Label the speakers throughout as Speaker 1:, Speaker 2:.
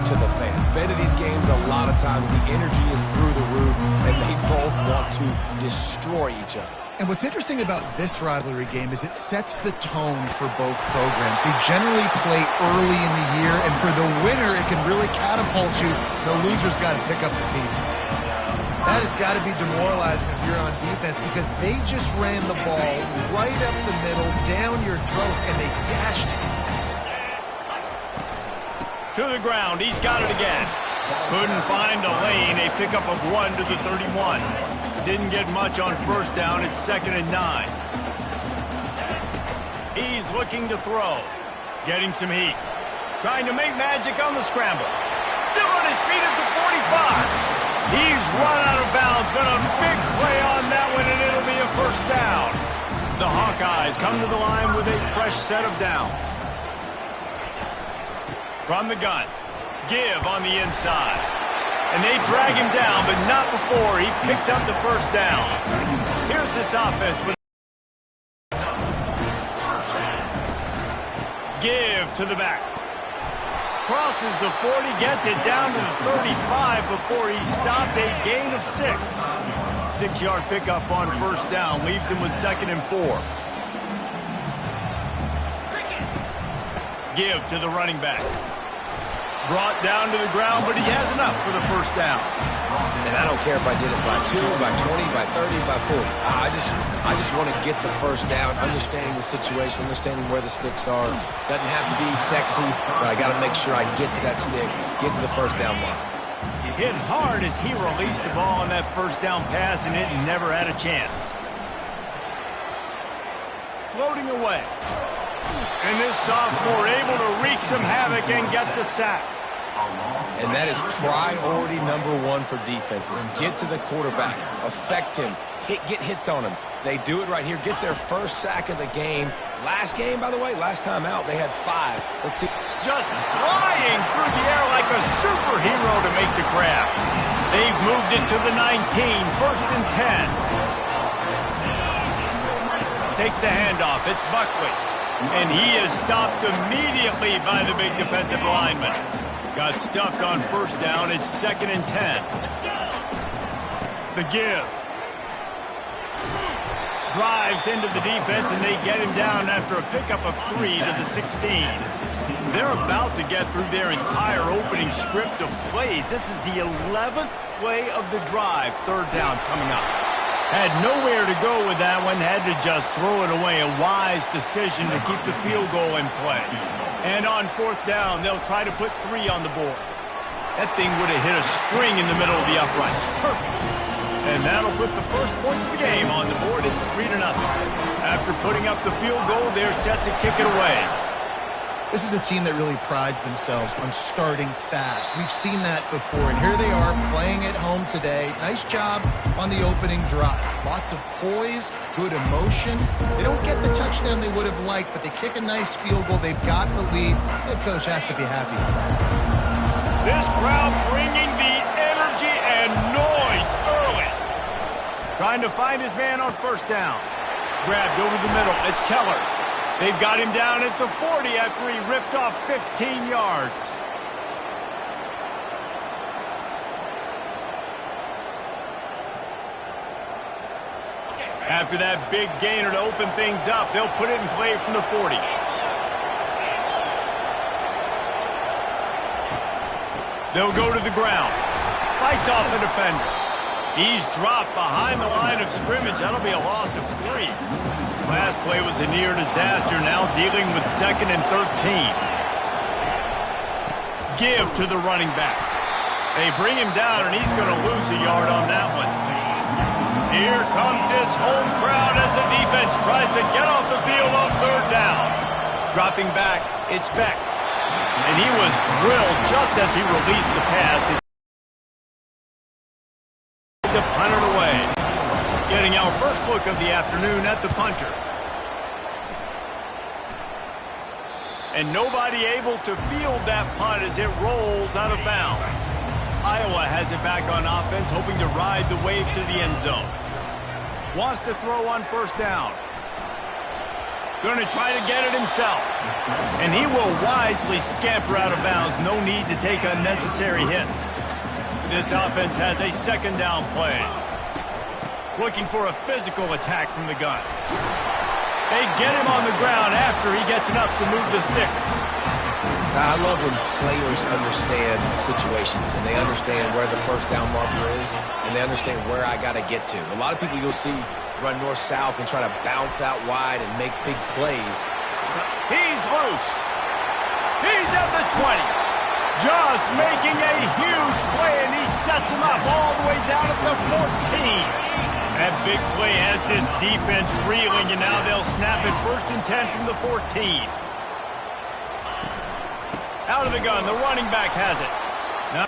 Speaker 1: to the fans. Been to these games a lot of times. The energy is through the roof, and they both want to destroy each other.
Speaker 2: And what's interesting about this rivalry game is it sets the tone for both programs. They generally play early in the year, and for the winner, it can really catapult you. The loser's got to pick up the pieces. That has got to be demoralizing if you're on defense, because they just ran the ball right up the middle, down your throats, and they gashed you.
Speaker 3: To the ground, he's got it again. Couldn't find a lane, a pickup of 1 to the 31. Didn't get much on first down, it's 2nd and 9. He's looking to throw. Getting some heat. Trying to make magic on the scramble. Still on his feet at the 45. He's run out of bounds, but a big play on that one, and it'll be a first down. The Hawkeyes come to the line with a fresh set of downs. From the gun, give on the inside. And they drag him down, but not before he picks up the first down. Here's this offense with give to the back. Crosses the 40, gets it down to the 35 before he stopped, a gain of 6. 6-yard pickup on first down, leaves him with 2nd and 4. Give to the running back. Brought down to the ground, but he has enough for the first down.
Speaker 1: And I don't care if I did it by 2, by 20, by 30, by 40. I just want to get the first down, understanding the situation, understanding where the sticks are. Doesn't have to be sexy, but I got to make sure I get to that stick, get to the first down line.
Speaker 3: Hit hard as he released the ball on that first down pass, and it never had a chance. Floating away. And this sophomore able to wreak some havoc and get the sack.
Speaker 1: And that is priority number 1 for defenses. Get to the quarterback, affect him, get hits on him. They do it right here, get their first sack of the game. Last game, by the way, last time out, they had 5. Let's see.
Speaker 3: Just flying through the air like a superhero to make the grab. They've moved it to the 19, 1st and 10. Takes the handoff, it's Buckley. And he is stopped immediately by the big defensive lineman. Got stuffed on first down. It's 2nd and 10. The give. Drives into the defense, and they get him down after a pickup of 3 to the 16. They're about to get through their entire opening script of plays. This is the 11th play of the drive. 3rd down coming up. Had nowhere to go with that one, had to just throw it away. A wise decision to keep the field goal in play. And on 4th down, they'll try to put 3 on the board. That thing would have hit a string in the middle of the uprights. Perfect. And that'll put the first points of the game on the board. It's 3-0. After putting up the field goal, they're set to kick it away.
Speaker 2: This is a team that really prides themselves on starting fast. We've seen that before, and here they are playing at home today. Nice job on the opening drive. Lots of poise, good emotion. They don't get the touchdown they would have liked, but they kick a nice field goal. They've got the lead. Head coach has to be happy with that.
Speaker 3: This crowd bringing the energy and noise early. Trying to find his man on first down. Grabbed over the middle. It's Keller. They've got him down at the 40 after he ripped off 15 yards. After that big gainer to open things up, they'll put it in play from the 40. They'll go to the ground. Fights off the defender. He's dropped behind the line of scrimmage. That'll be a loss of 3. Last play was a near disaster, now dealing with 2nd and 13. Give to the running back. They bring him down, and he's going to lose a yard on that one. Here comes this home crowd as the defense tries to get off the field on 3rd down. Dropping back, it's Beck. And he was drilled just as he released the pass. To punt it away. Getting our first look of the afternoon at the punter. And nobody able to field that punt as it rolls out of bounds. Iowa has it back on offense, hoping to ride the wave to the end zone. Wants to throw on first down. Going to try to get it himself. And he will wisely scamper out of bounds. No need to take unnecessary hits. This offense has a second down play. Looking for a physical attack from the gun. They get him on the ground after he gets enough to move the sticks.
Speaker 1: I love when players understand situations and they understand where the first down marker is and they understand where I got to get to. A lot of people you'll see run north-south and try to bounce out wide and make big plays.
Speaker 3: He's loose. He's at the 20. Just making a huge play, and he sets him up all the way down at the 14. That big play has this defense reeling, and now they'll snap it 1st and 10 from the 14. Out of the gun, the running back has it. Now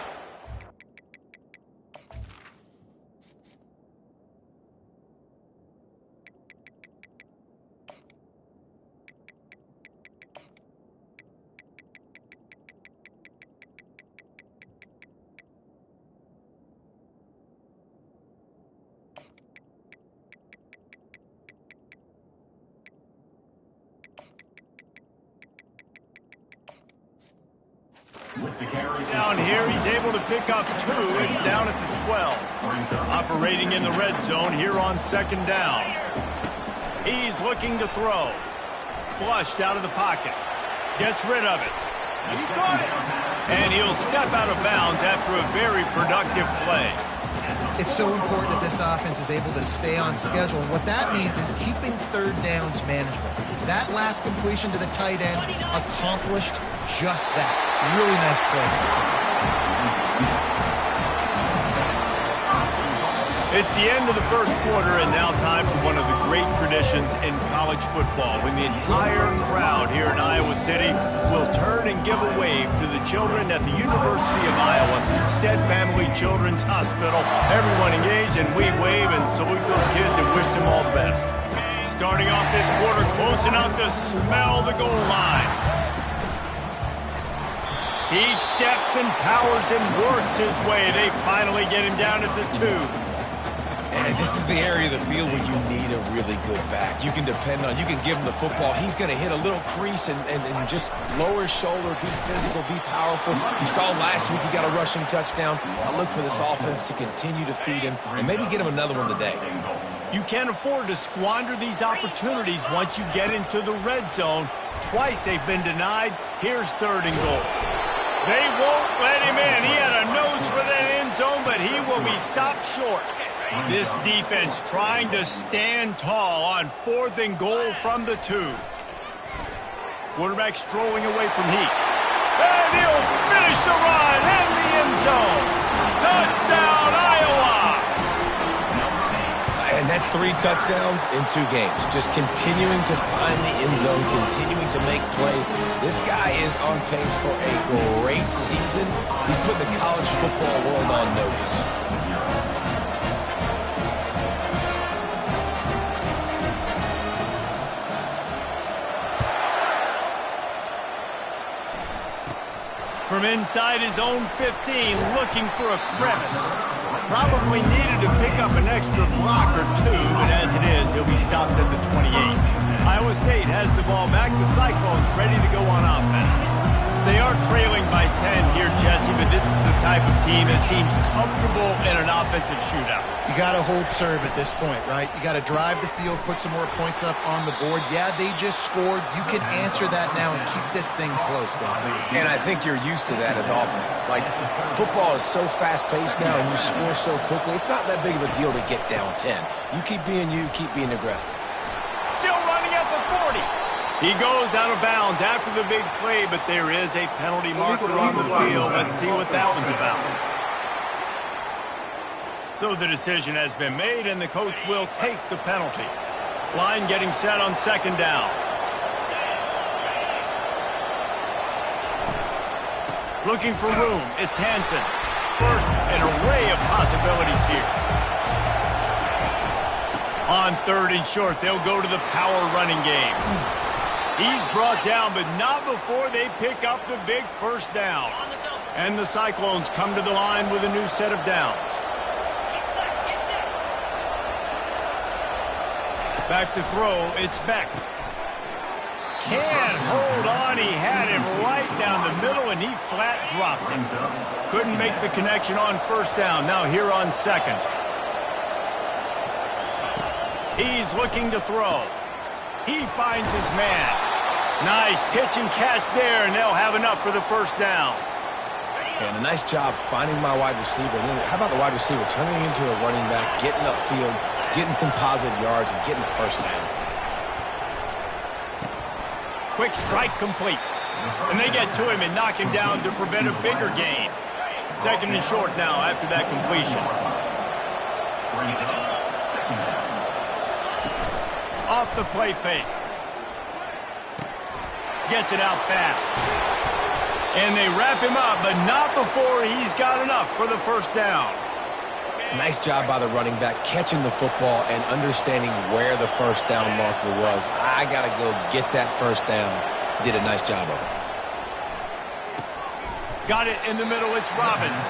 Speaker 3: down here, he's able to pick up 2. It's down at the 12. Operating in the red zone here on 2nd down. He's looking to throw. Flushed out of the pocket. Gets rid of it. He caught it. And he'll step out of bounds after a very productive play.
Speaker 2: It's so important that this offense is able to stay on schedule. And what that means is keeping 3rd downs manageable. That last completion to the tight end accomplished just that. Really nice play.
Speaker 3: It's the end of the 1st quarter, and now time for one of the great traditions in college football, when the entire crowd here in Iowa City will turn and give a wave to the children at the University of Iowa Stead Family Children's Hospital. Everyone engage, and we wave and salute those kids and wish them all the best. Starting off this quarter close enough to smell the goal line. He steps and powers and works his way. They finally get him down at the 2.
Speaker 1: And this is the area of the field where you need a really good back. You can depend on, you can give him the football. He's going to hit a little crease and just lower his shoulder, be physical, be powerful. You saw last week he got a rushing touchdown. I look for this offense to continue to feed him and maybe get him another one today.
Speaker 3: You can't afford to squander these opportunities once you get into the red zone. Twice they've been denied. Here's 3rd and goal. They won't let him in. He had a nose for that end zone, but he will be stopped short. This defense trying to stand tall on 4th and goal from the 2. Quarterback strolling away from heat. And he'll finish the run in the end zone. Touchdown, Iowa!
Speaker 1: And that's 3 touchdowns in 2 games. Just continuing to find the end zone, continuing to make plays. This guy is on pace for a great season. He put the college football world on notice.
Speaker 3: From inside his own 15, looking for a crevice. Probably needed to pick up an extra block or 2, but as it is, he'll be stopped at the 28. Iowa State has the ball back. The Cyclones ready to go on offense. They are trailing by 10 here, Jesse, but this is the type of team that seems comfortable in an offensive shootout.
Speaker 2: You got to hold serve at this point, right? You got to drive the field, put some more points up on the board. Yeah, they just scored. You can answer that now and keep this thing close, though.
Speaker 1: And I think you're used to that as offense. Like, football is so fast-paced now and you score so quickly, it's not that big of a deal to get down 10. You keep being you, keep being aggressive.
Speaker 3: Still running at the 40. He goes out of bounds after the big play, but there is a penalty marker on the field. Let's see what that one's about. So the decision has been made, and the coach will take the penalty. Line getting set on 2nd down. Looking for room. It's Hansen. First, an array of possibilities here. On 3rd and short, they'll go to the power running game. He's brought down, but not before they pick up the big 1st down. And the Cyclones come to the line with a new set of downs. Back to throw, it's Beck. can't hold on. He had him right down the middle, and he flat dropped him. Couldn't make the connection on first down. Now here on second. He's looking to throw. He finds his man. Nice pitch and catch there, and they'll have enough for the first down.
Speaker 1: And a nice job finding my wide receiver. And then how about the wide receiver turning into a running back, getting upfield, getting some positive yards, and getting the first down.
Speaker 3: Quick strike complete. And they get to him and knock him down to prevent a bigger gain. Second and short now after that completion. Off the play fake. Gets it out fast. And they wrap him up, but not before he's got enough for the first down.
Speaker 1: Nice job by the running back, catching the football and understanding where the first down marker was. I got to go get that first down. Did a nice job of it.
Speaker 3: Got it in the middle. It's Robbins.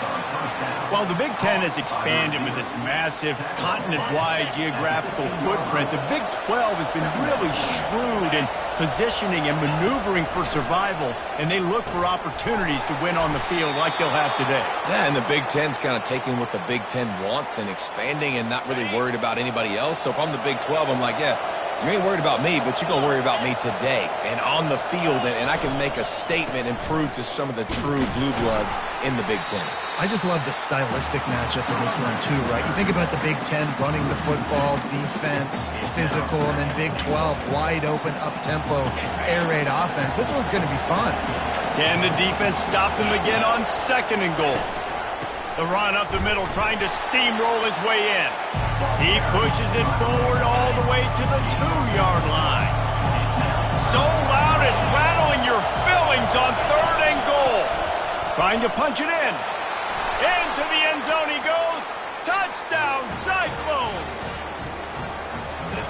Speaker 3: While the Big Ten has expanded with this massive continent-wide geographical footprint, the Big 12 has been really shrewd in positioning and maneuvering for survival, and they look for opportunities to win on the field like they'll have today.
Speaker 1: Yeah, and the Big Ten's kind of taking what the Big Ten wants and expanding and not really worried about anybody else. So if I'm the Big 12, I'm like, yeah, you ain't worried about me, but you're going to worry about me today and on the field, and I can make a statement and prove to some of the true blue bloods in the Big Ten.
Speaker 2: I just love the stylistic matchup in this one, too, right? You think about the Big Ten running the football, defense, physical, and then Big 12, wide open, up-tempo, air raid offense. This one's going to be fun.
Speaker 3: Can the defense stop them again on second and goal? The run up the middle, trying to steamroll his way in. He pushes it forward all the way to the 2-yard line. So loud it's rattling your fillings on third and goal. Trying to punch it in. Into the end zone he goes. Touchdown, Cyclones!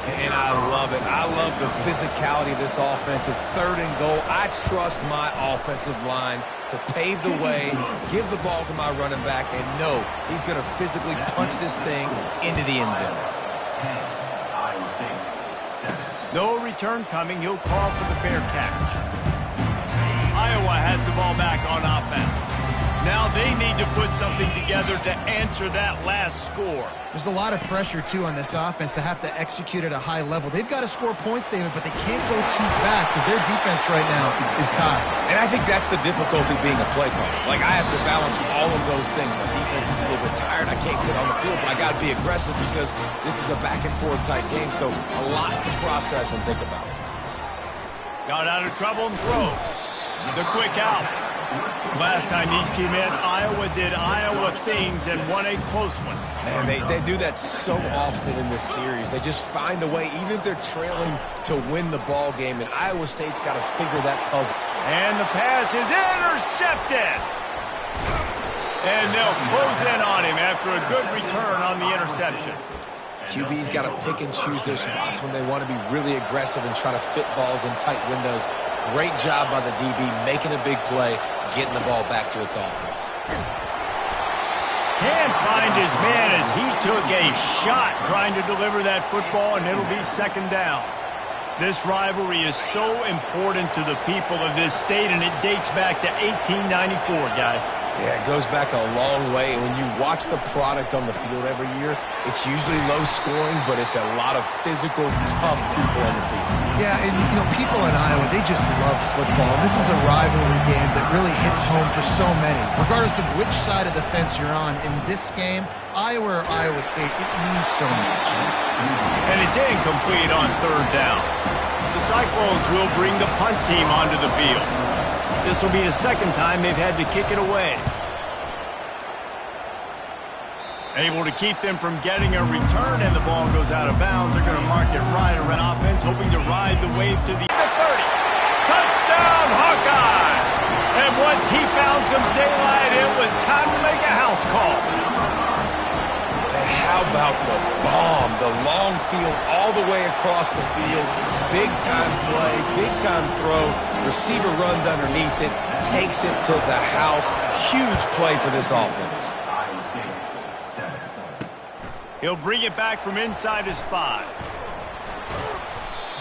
Speaker 1: And I love it. I love the physicality of this offense. It's third and goal. I trust my offensive line to pave the way, give the ball to my running back, and know he's going to physically punch this thing into the end zone.
Speaker 3: No return coming. He'll call for the fair catch. Iowa has the ball back on offense. Now they need to put something together to answer that last score.
Speaker 2: There's a lot of pressure, too, on this offense to have to execute at a high level. They've got to score points, David, but they can't go too fast because their defense right now is tied.
Speaker 1: And I think that's the difficulty being a play caller. Like, I have to balance all of those things. My defense is a little bit tired. I can't get on the field, but I got to be aggressive because this is a back-and-forth type game, so a lot to process and think about.
Speaker 3: Got out of trouble and throws. The quick out. Last time these two met, Iowa did Iowa things and won a close one.
Speaker 1: Man, they do that so often in this series. They just find a way, even if they're trailing, to win the ball game, and Iowa State's got to figure that puzzle.
Speaker 3: And the pass is intercepted. And they'll close in on him after a good return on the interception.
Speaker 1: QB's got to pick and choose their spots when they want to be really aggressive and try to fit balls in tight windows. Great job by the DB, making a big play, getting the ball back to its offense.
Speaker 3: Can't find his man as he took a shot trying to deliver that football, and it'll be second down. This rivalry is so important to the people of this state, and it dates back to 1894, guys.
Speaker 1: Yeah, it goes back a long way. When you watch the product on the field every year, it's usually low scoring, but it's a lot of physical, tough people on the field.
Speaker 2: Yeah, and you know, people in Iowa, they just love football. This is a rivalry game that really hits home for so many. Regardless of which side of the fence you're on, in this game, Iowa or Iowa State, it means so much.
Speaker 3: And it's incomplete on third down. The Cyclones will bring the punt team onto the field. This will be the second time they've had to kick it away. Able to keep them from getting a return, and the ball goes out of bounds. They're going to mark it right around offense, hoping to ride the wave to the 30. Touchdown, Hawkeye! And once he found some daylight, it was time to make a house call.
Speaker 1: And how about the bomb? The long field all the way across the field. Big-time play, big-time throw. Receiver runs underneath it, takes it to the house. Huge play for this offense.
Speaker 3: He'll bring it back from inside his 5.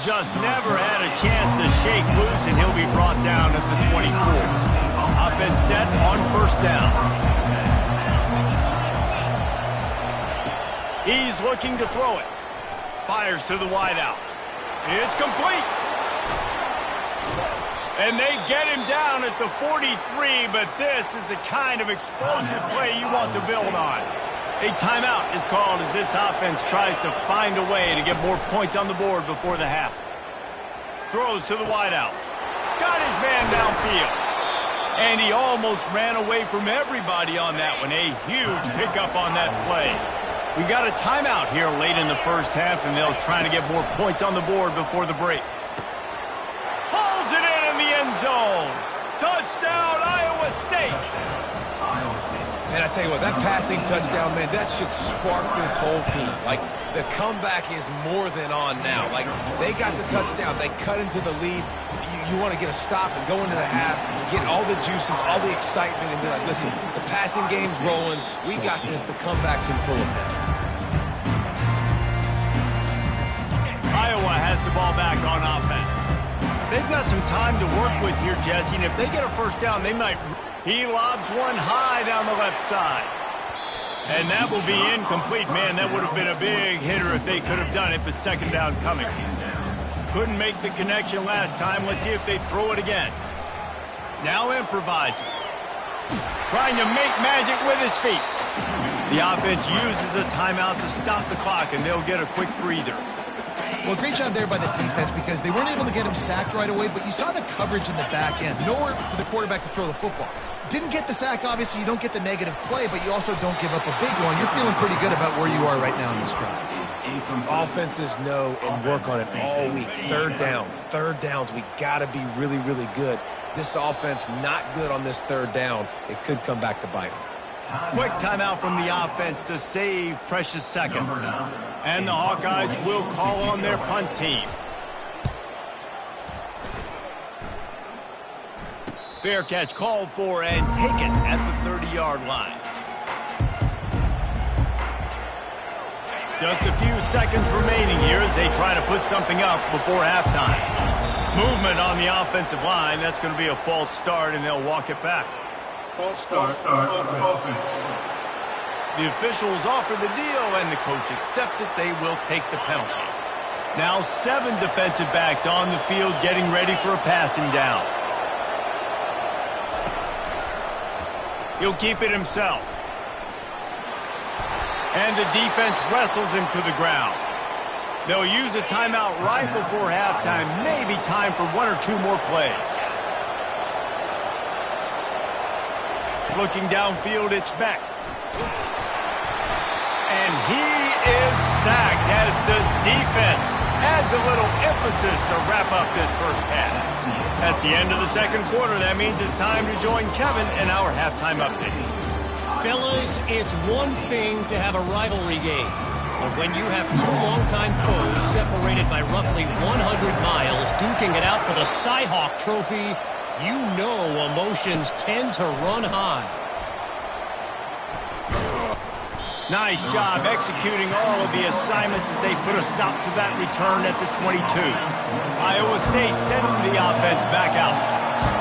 Speaker 3: Just never had a chance to shake loose, and he'll be brought down at the 24. Offense set on first down. He's looking to throw it. Fires to the wideout. It's complete. And they get him down at the 43, but this is the kind of explosive play you want to build on. A timeout is called as this offense tries to find a way to get more points on the board before the half. Throws to the wideout. Got his man downfield. And he almost ran away from everybody on that one. A huge pickup on that play. We got a timeout here late in the first half, and they'll try to get more points on the board before the break. Hauls it in the end zone. Touchdown, Iowa State.
Speaker 1: Man, I tell you what, that passing touchdown, man, that should spark this whole team. Like, the comeback is more than on now. Like, they got the touchdown. They cut into the lead. You want to get a stop and go into the half, get all the juices, all the excitement, and be like, listen, the passing game's rolling. We got this. The comeback's in full effect.
Speaker 3: Iowa has the ball back on offense. They've got some time to work with here, Jesse, and if they get a first down, they might... He lobs one high down the left side. And that will be incomplete. Man, that would have been a big hitter if they could have done it, but second down coming. Couldn't make the connection last time. Let's see if they throw it again. Now improvising. Trying to make magic with his feet. The offense uses a timeout to stop the clock, and they'll get a quick breather.
Speaker 2: Well, great job there by the defense because they weren't able to get him sacked right away, but you saw the coverage in the back end. Nowhere for the quarterback to throw the football. Didn't get the sack, obviously. You don't get the negative play, but you also don't give up a big one. You're feeling pretty good about where you are right now in this drive.
Speaker 1: Offenses know and work on it all week. Third downs. We got to be really, really good. This offense not good on this third down. It could come back to bite them.
Speaker 3: Quick timeout from the offense to save precious seconds. And the Hawkeyes will call on their punt team. Fair catch called for and taken at the 30-yard line. Just a few seconds remaining here as they try to put something up before halftime. Movement on the offensive line. That's going to be a false start, and they'll walk it back.
Speaker 4: False start. Offense.
Speaker 3: The officials offer the deal, and the coach accepts it. They will take the penalty. Now 7 defensive backs on the field getting ready for a passing down. He'll keep it himself. And the defense wrestles him to the ground. They'll use a timeout right before halftime. Maybe time for 1 or 2 more plays. Looking downfield, it's Beck. And he is sacked as the defense adds a little emphasis to wrap up this first half. That's the end of the second quarter. That means it's time to join Kevin in our halftime update.
Speaker 5: Fellas, it's one thing to have a rivalry game, but when you have 2 longtime foes separated by roughly 100 miles duking it out for the Cy-Hawk Trophy, you know emotions tend to run high.
Speaker 3: Nice job executing all of the assignments as they put a stop to that return at the 22. Iowa State sending the offense back out.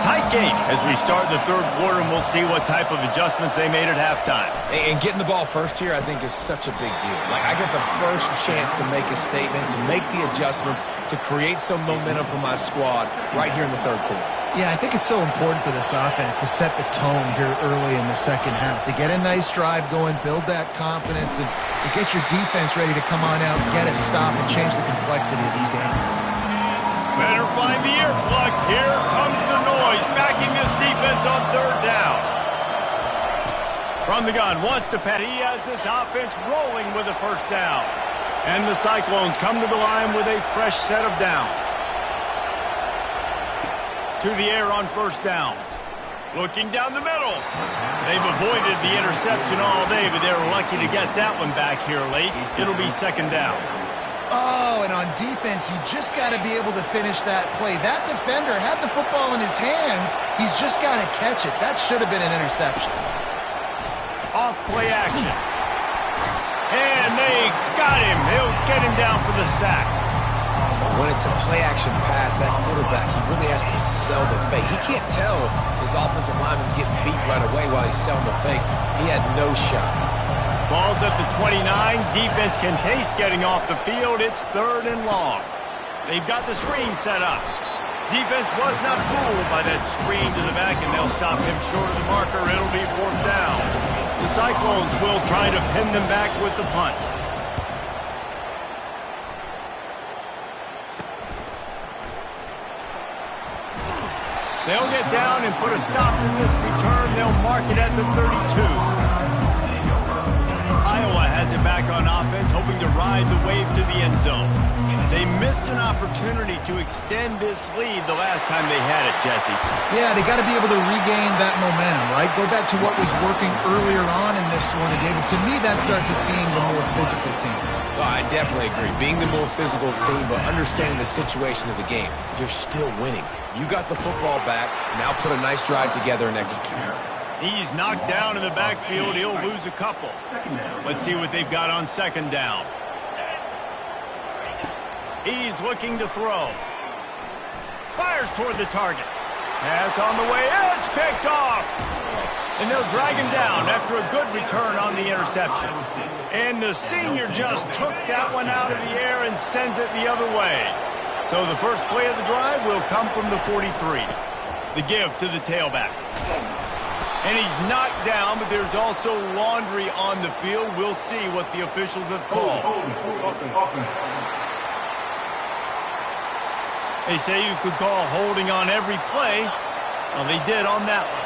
Speaker 3: Tight game as we start the third quarter, and we'll see what type of adjustments they made at halftime.
Speaker 1: And getting the ball first here, I think, is such a big deal. Like, I get the first chance to make a statement, to make the adjustments, to create some momentum for my squad right here in the third quarter.
Speaker 2: Yeah, I think it's so important for this offense to set the tone here early in the second half, to get a nice drive going, build that confidence, and get your defense ready to come on out, get a stop, and change the complexity of this game.
Speaker 3: Better find the earplugs. Here comes the noise, backing this defense on third down. From the gun, wants to pass. He has this offense rolling with a first down. And the Cyclones come to the line with a fresh set of downs. To the air on first down. Looking down the middle. They've avoided the interception all day, but they're lucky to get that one back here late. It'll be second down.
Speaker 2: Oh, and on defense, you just got to be able to finish that play. That defender had the football in his hands. He's just got to catch it. That should have been an interception.
Speaker 3: Off play action. And they got him. He'll get him down for the sack.
Speaker 1: When it's a play-action pass, that quarterback, he really has to sell the fake. He can't tell his offensive lineman's getting beat right away while he's selling the fake. He had no shot.
Speaker 3: Ball's at the 29. Defense can taste getting off the field. It's 3rd and long. They've got the screen set up. Defense was not fooled by that screen to the back, and they'll stop him short of the marker. It'll be 4th down. The Cyclones will try to pin them back with the punt. They'll get down and put a stop to this return. They'll mark it at the 32. Iowa has it back on offense, hoping to ride the wave to the end zone. They missed an opportunity to extend this lead the last time they had it, Jesse.
Speaker 2: Yeah, they got to be able to regain that momentum, right? Go back to what was working earlier on in this one, and David, to me, that starts with being the more physical team.
Speaker 1: Well, I definitely agree. Being the more physical team, but understanding the situation of the game. You're still winning. You got the football back. Now put a nice drive together and execute.
Speaker 3: He's knocked down in the backfield. He'll lose a couple. Let's see what they've got on 2nd down. He's looking to throw. Fires toward the target. Pass on the way. It's picked off. And they'll drag him down after a good return on the interception. And the senior just took that one out of the air and sends it the other way. So the first play of the drive will come from the 43. The give to the tailback. And he's knocked down, but there's also laundry on the field. We'll see what the officials have called. They say you could call holding on every play. Well, they did on that one.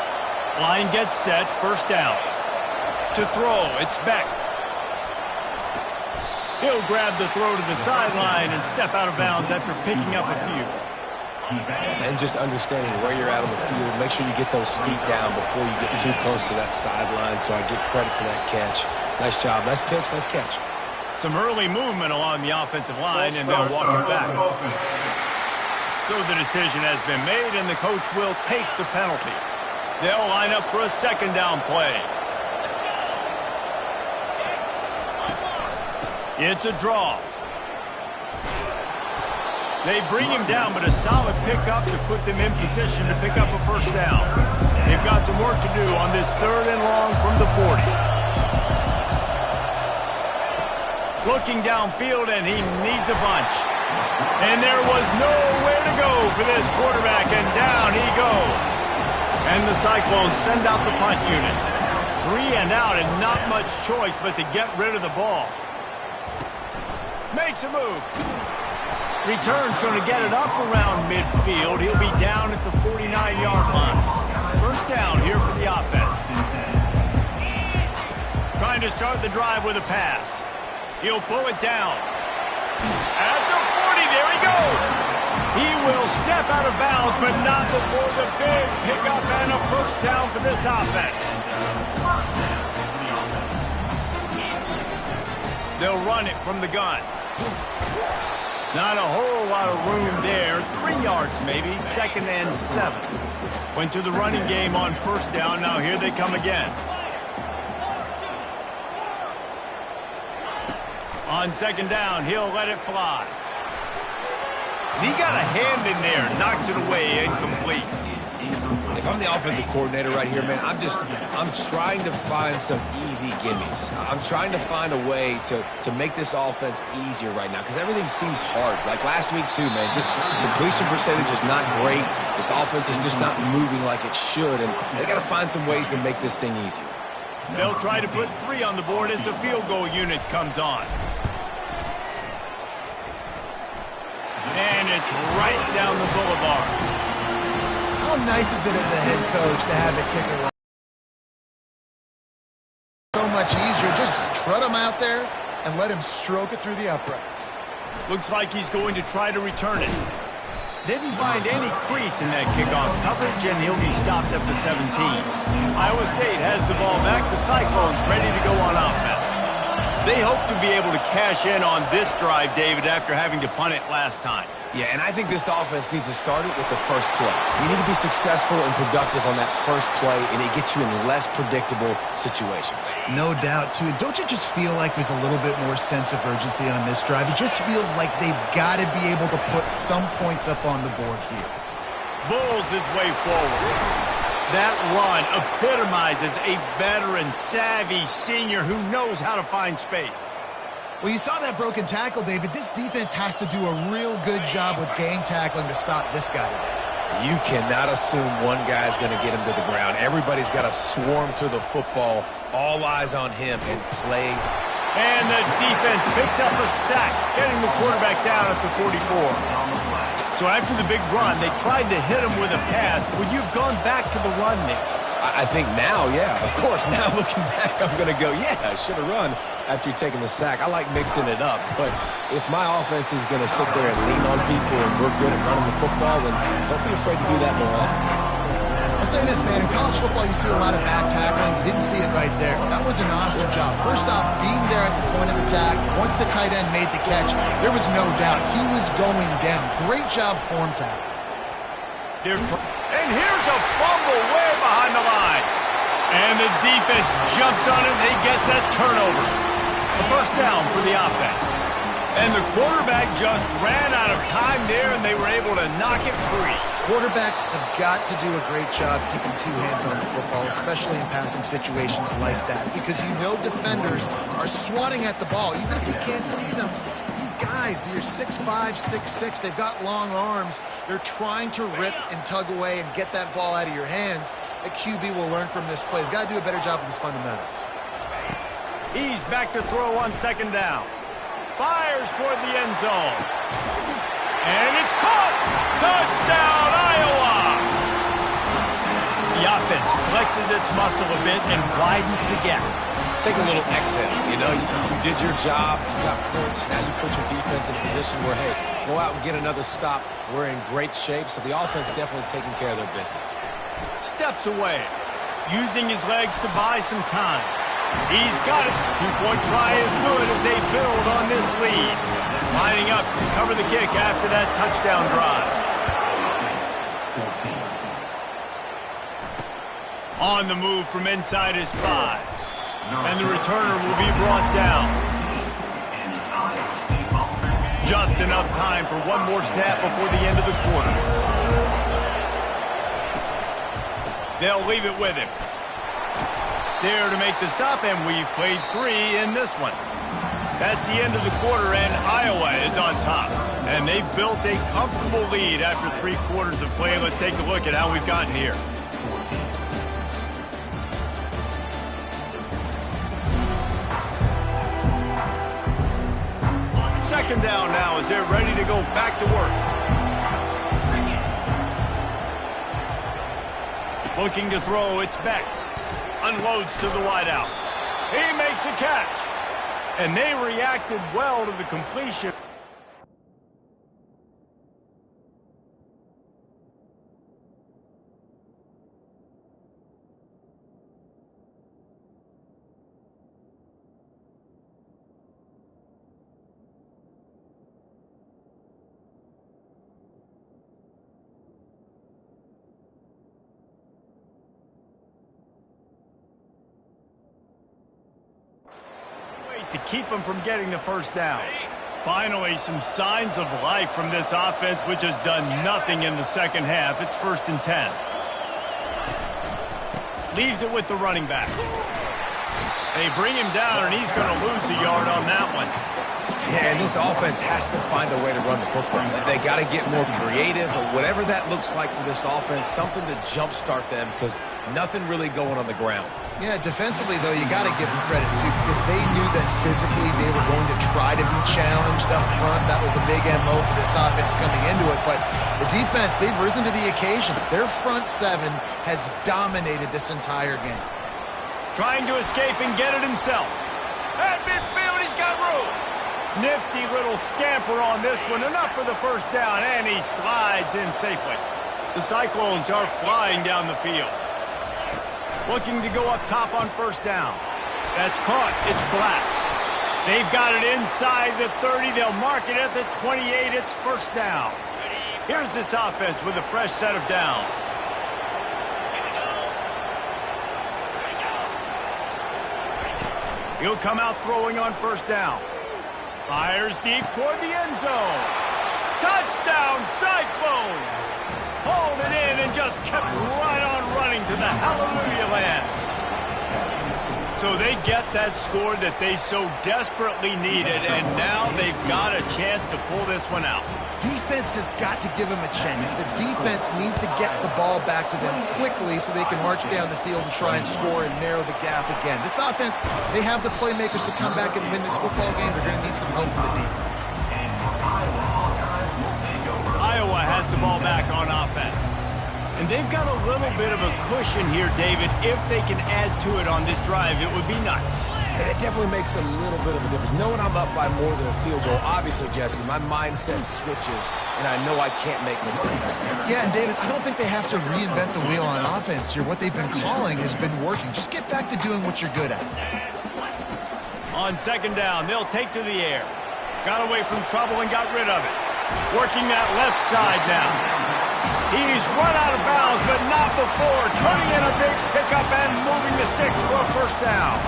Speaker 3: Line gets set, 1st down. To throw, it's Beck. He'll grab the throw to the sideline and step out of bounds after picking up a few.
Speaker 1: And just understanding where you're at on the field. Make sure you get those feet down before you get too close to that sideline, so I get credit for that catch. Nice job. Nice pitch, nice catch.
Speaker 3: Some early movement along the offensive line, and they'll walk it back. So the decision has been made, and the coach will take the penalty. They'll line up for a 2nd down play. It's a draw. They bring him down, but a solid pickup to put them in position to pick up a 1st down. They've got some work to do on this 3rd and long from the 40. Looking downfield, and he needs a bunch. And there was nowhere to go for this quarterback, and down he goes. And the Cyclones send out the punt unit. 3 and out, and not much choice but to get rid of the ball. Makes a move. Return's going to get it up around midfield. He'll be down at the 49-yard line. 1st down here for the offense. Trying to start the drive with a pass. He'll pull it down. At the 40, there he goes. He will step out of bounds, but not before the big pickup and a 1st down for this offense. They'll run it from the gun. Not a whole lot of room there. 3 yards maybe. 2nd and 7. Went to the running game on 1st down. Now here they come again. On 2nd down, he'll let it fly. And he got a hand in there. Knocks it away. Incomplete.
Speaker 1: If I'm the offensive coordinator right here, man, I'm trying to find some easy gimmies. I'm trying to find a way to make this offense easier right now because everything seems hard. Like last week, too, man, just completion percentage is not great. This offense is just not moving like it should, and they got to find some ways to make this thing easier.
Speaker 3: They'll try to put 3 on the board as the field goal unit comes on. And it's right down the boulevard.
Speaker 2: How nice is it as a head coach to have a kicker like so much easier? Just trot him out there and let him stroke it through the uprights.
Speaker 3: Looks like he's going to try to return it. Didn't find any crease in that kickoff coverage, and he'll be stopped at the 17. Iowa State has the ball back. The Cyclones ready to go on offense. They hope to be able to cash in on this drive, David, after having to punt it last time.
Speaker 1: Yeah, and I think this offense needs to start it with the first play. You need to be successful and productive on that first play, and it gets you in less predictable situations.
Speaker 2: No doubt, too. Don't you just feel like there's a little bit more sense of urgency on this drive? It just feels like they've got to be able to put some points up on the board here.
Speaker 3: Bulls his way forward. That run epitomizes a veteran, savvy senior who knows how to find space.
Speaker 2: Well, you saw that broken tackle, David. This defense has to do a real good job with gang tackling to stop this guy.
Speaker 1: You cannot assume one guy's going to get him to the ground. Everybody's got to swarm to the football, all eyes on him, and play.
Speaker 3: And the defense picks up a sack, getting the quarterback down at the 44. So after the big run, they tried to hit him with a pass. Well, you've gone back to the run, Nick.
Speaker 1: I think now, yeah, of course. Now looking back, I'm going to go, yeah, I should have run after taking the sack. I like mixing it up, but if my offense is going to sit there and lean on people and we're good at running the football, then don't be afraid to do that more often.
Speaker 2: I'll say this, man. In college football, you see a lot of bad tackling. You didn't see it right there. That was an awesome job. First off, being there at the point of attack. Once the tight end made the catch, there was no doubt he was going down. Great job form tackle.
Speaker 3: And here's a fumble way behind the line. And the defense jumps on it. They get that turnover. A first down for the offense. And the quarterback just ran out of time there, and they were able to knock it free.
Speaker 2: Quarterbacks have got to do a great job keeping two hands on the football, especially in passing situations like that, because you know defenders are swatting at the ball. Even if you can't see them, these guys, they're 6'5", 6'6", they've got long arms. They're trying to rip and tug away and get that ball out of your hands. A QB will learn from this play. He's got to do a better job with his fundamentals.
Speaker 3: He's back to throw on second down. Fires toward the end zone. And it's caught! Touchdown, Iowa! The offense flexes its muscle a bit and widens the gap.
Speaker 1: Take a little exhale, you know, you did your job, you got points, now you put your defense in a position where, hey, go out and get another stop. We're in great shape, so the offense definitely taking care of their business.
Speaker 3: Steps away, using his legs to buy some time. He's got it. Two-point try is good as they build on this lead. Lining up to cover the kick after that touchdown drive. On the move from inside his 5. And the returner will be brought down. Just enough time for one more snap before the end of the quarter. They'll leave it with him. There to make the stop, and we've played 3 in this one. That's the end of the quarter, and Iowa is on top. And they've built a comfortable lead after 3 quarters of play. Let's take a look at how we've gotten here. Second down now as they're ready to go back to work. Looking to throw, it's Beck. Unloads to the wideout. He makes a catch. And they reacted well to the completion. To keep them from getting the first down. Finally, some signs of life from this offense, which has done nothing in the second half. It's 1st and 10. Leaves it with the running back. They bring him down, and he's going to lose a yard on that one.
Speaker 1: Yeah, and this offense has to find a way to run the football. They got to get more creative, or whatever that looks like for this offense, something to jumpstart them, because nothing really going on the ground.
Speaker 2: Yeah, defensively, though, you got to give them credit, too, because they knew that physically they were going to try to be challenged up front. That was a big MO for this offense coming into it. But the defense, they've risen to the occasion. Their front 7 has dominated this entire game.
Speaker 3: Trying to escape and get it himself. At midfield, he's got room. Nifty little scamper on this one. Enough for the first down, and he slides in safely. The Cyclones are flying down the field. Looking to go up top on first down. That's caught. It's Black. They've got it inside the 30. They'll mark it at the 28. It's first down. Here's this offense with a fresh set of downs. He'll come out throwing on first down. Fires deep toward the end zone. Touchdown, Cyclones! Hauled it in and just kept right on running to the hallelujah land. So they get that score that they so desperately needed, and now they've got a chance to pull this one out.
Speaker 2: Defense has got to give them a chance. The defense needs to get the ball back to them quickly so they can march down the field and try and score and narrow the gap again. This offense, they have the playmakers to come back and win this football game. They're going to need some help from the defense.
Speaker 3: Iowa has the ball back on offense. And they've got a little bit of a cushion here, David. If they can add to it on this drive, it would be nice.
Speaker 1: And it definitely makes a little bit of a difference. Knowing I'm up by more than a field goal, obviously, Jesse, my mindset switches, and I know I can't make mistakes.
Speaker 2: Yeah, and David, I don't think they have to reinvent the wheel on offense here. What they've been calling has been working. Just get back to doing what you're good at.
Speaker 3: On second down, they'll take to the air. Got away from trouble and got rid of it. Working that left side now. He's run out of bounds, but not before. Turning in a big pickup and moving the sticks for a first down.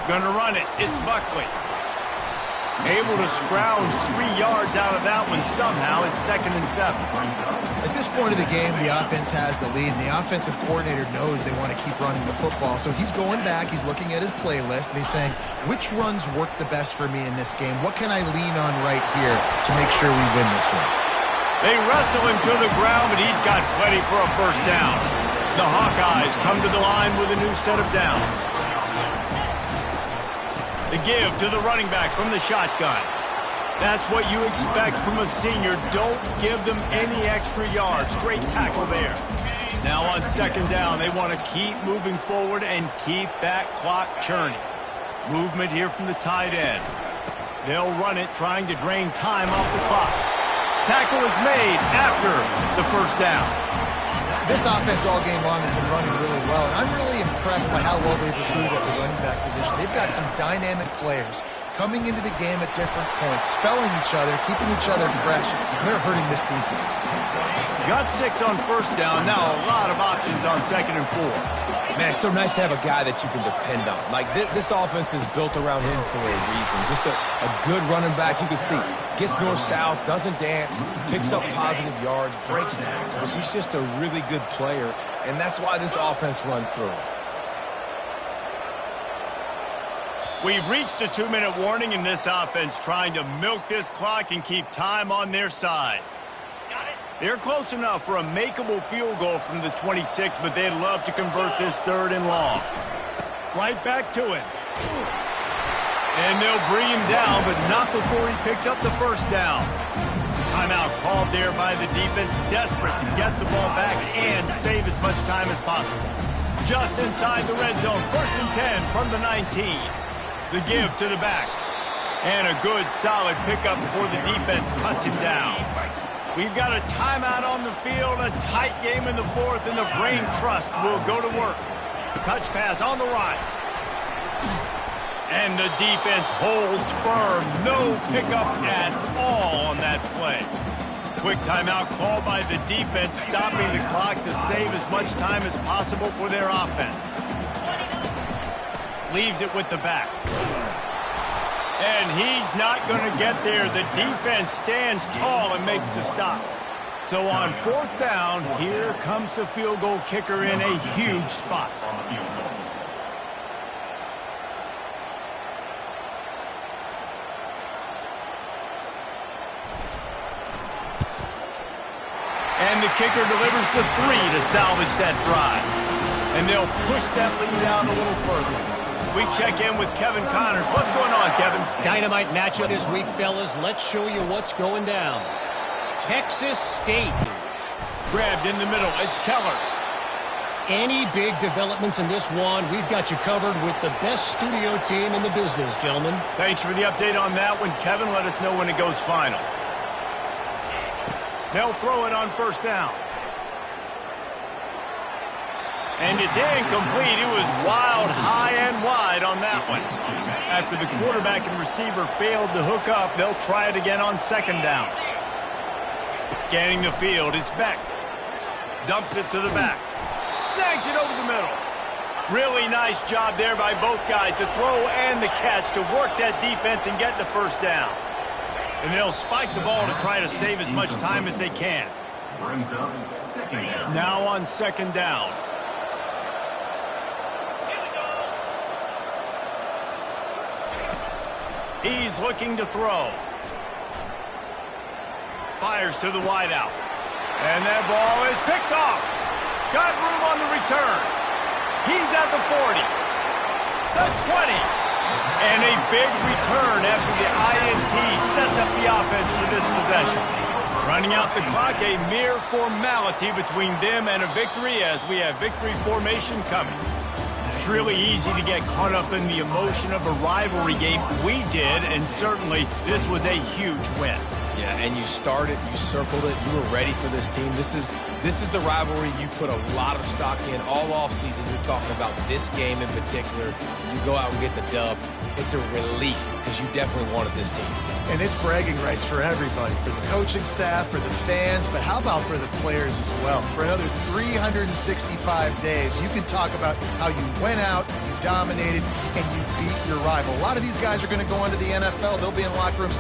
Speaker 3: Gonna run it. It's Buckley. Able to scrounge 3 yards out of that one somehow. It's 2nd and 7.
Speaker 2: At this point of the game, the offense has the lead, and the offensive coordinator knows they want to keep running the football. So he's going back, he's looking at his playlist, and he's saying, which runs work the best for me in this game? What can I lean on right here to make sure we win this one?
Speaker 3: They wrestle him to the ground, but he's got plenty for a first down. The Hawkeyes come to the line with a new set of downs. The give to the running back from the shotgun. That's what you expect from a senior. Don't give them any extra yards. Great tackle there. Now on second down, they want to keep moving forward and keep that clock churning. Movement here from the tight end. They'll run it, trying to drain time off the clock. Tackle is made after the first down.
Speaker 2: This offense all game long has been running really well, and I'm really impressed by how well they've recruited at the running back position. They've got some dynamic players coming into the game at different points, spelling each other, keeping each other fresh. They're hurting this defense.
Speaker 3: Got 6 on first down. Now a lot of options on 2nd and 4.
Speaker 1: Man, it's so nice to have a guy that you can depend on. Like, this offense is built around him for a reason. Just a good running back. You can see, gets north-south, doesn't dance, picks up positive yards, breaks tackles. He's just a really good player, and that's why this offense runs through him.
Speaker 3: We've reached the 2-minute warning in this offense, trying to milk this clock and keep time on their side. They're close enough for a makeable field goal from the 26, but they'd love to convert this 3rd and long. Right back to it. And they'll bring him down, but not before he picks up the first down. Timeout called there by the defense, desperate to get the ball back and save as much time as possible. Just inside the red zone, 1st and 10 from the 19. The give to the back. And a good, solid pickup before the defense cuts him down. We've got a timeout on the field, a tight game in the 4th, and the Brain Trust will go to work. Touch pass on the right. And the defense holds firm. No pickup at all on that play. Quick timeout called by the defense, stopping the clock to save as much time as possible for their offense. Leaves it with the back. And he's not going to get there. The defense stands tall and makes the stop. So on 4th down, here comes the field goal kicker in a huge spot. And the kicker delivers the 3 to salvage that drive. And they'll push that lead out a little further. We check in with Kevin Connors. What's going on, Kevin?
Speaker 5: Dynamite matchup this week, fellas. Let's show you what's going down. Texas State.
Speaker 3: Grabbed in the middle. It's Keller.
Speaker 5: Any big developments in this one, we've got you covered with the best studio team in the business, gentlemen.
Speaker 3: Thanks for the update on that one, Kevin. Let us know when it goes final. They'll throw it on 1st down. And it's incomplete. It was wild, high and wide on that one. After the quarterback and receiver failed to hook up, they'll try it again on second down. Scanning the field, it's Beck. Dumps it to the back. Snags it over the middle. Really nice job there by both guys to throw and the catch to work that defense and get the first down. And they'll spike the ball to try to save as much time as they can.
Speaker 4: Brings up second down.
Speaker 3: Now on second down. He's looking to throw. Fires to the wideout. And that ball is picked off. Got room on the return. He's at the 40. The 20. And a big return after the INT sets up the offense for this possession. Running out the clock, a mere formality between them and a victory as we have victory formation coming. It's really easy to get caught up in the emotion of a rivalry game. We did, and certainly this was a huge win.
Speaker 1: Yeah, and you started, you circled it, you were ready for this team. This is the rivalry you put a lot of stock in all offseason. You're talking about this game in particular. You go out and get the dub. It's a relief because you definitely wanted this team.
Speaker 2: And it's bragging rights for everybody, for the coaching staff, for the fans, but how about for the players as well? For another 365 days, you can talk about how you went out, you dominated, and you beat your rival. A lot of these guys are going to go into the NFL. They'll be in locker rooms.